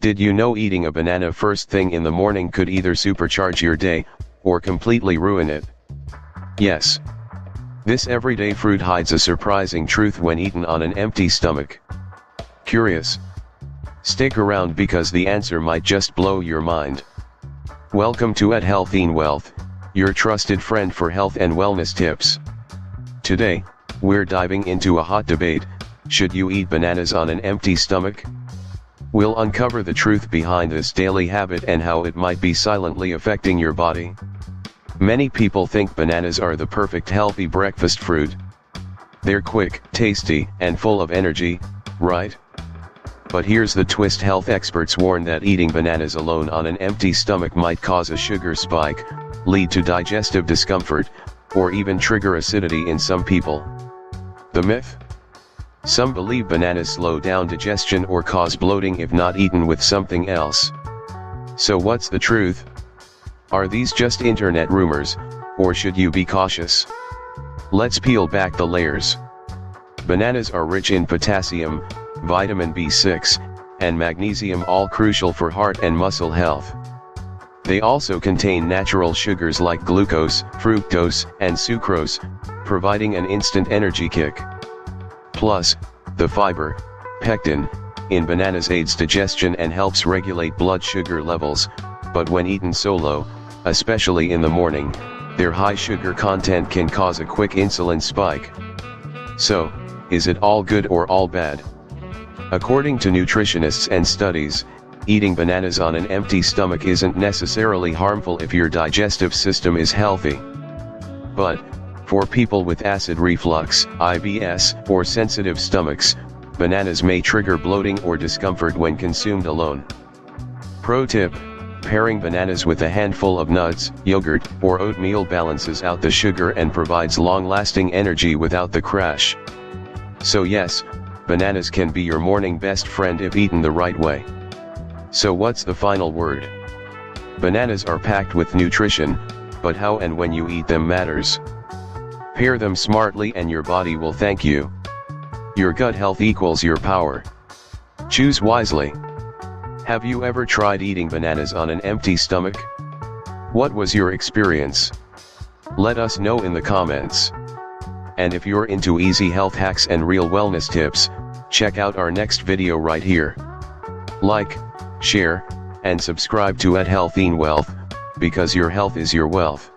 Did you know eating a banana first thing in the morning could either supercharge your day, or completely ruin it? Yes. This everyday fruit hides a surprising truth when eaten on an empty stomach. Curious? Stick around because the answer might just blow your mind. Welcome to healthynwealth, your trusted friend for health and wellness tips. Today, we're diving into a hot debate: should you eat bananas on an empty stomach? We'll uncover the truth behind this daily habit and how it might be silently affecting your body. Many people think bananas are the perfect healthy breakfast fruit. They're quick, tasty, and full of energy, right? But here's the twist: health experts warn that eating bananas alone on an empty stomach might cause a sugar spike, lead to digestive discomfort, or even trigger acidity in some people. The myth? Some believe bananas slow down digestion or cause bloating if not eaten with something else. So what's the truth? Are these just internet rumors, or should you be cautious? Let's peel back the layers. Bananas are rich in potassium, vitamin B6, and magnesium, all crucial for heart and muscle health. They also contain natural sugars like glucose, fructose, and sucrose, providing an instant energy kick. Plus, the fiber, pectin, in bananas aids digestion and helps regulate blood sugar levels, but when eaten solo, especially in the morning, their high sugar content can cause a quick insulin spike. So, is it all good or all bad? According to nutritionists and studies, eating bananas on an empty stomach isn't necessarily harmful if your digestive system is healthy. But, for people with acid reflux, IBS, or sensitive stomachs, bananas may trigger bloating or discomfort when consumed alone. Pro tip: pairing bananas with a handful of nuts, yogurt, or oatmeal balances out the sugar and provides long-lasting energy without the crash. So yes, bananas can be your morning best friend if eaten the right way. So what's the final word? Bananas are packed with nutrition, but how and when you eat them matters. Pair them smartly and your body will thank you. Your gut health equals your power. Choose wisely. Have you ever tried eating bananas on an empty stomach? What was your experience? Let us know in the comments. And if you're into easy health hacks and real wellness tips, check out our next video right here. Like, share, and subscribe to @healthynwealth, because your health is your wealth.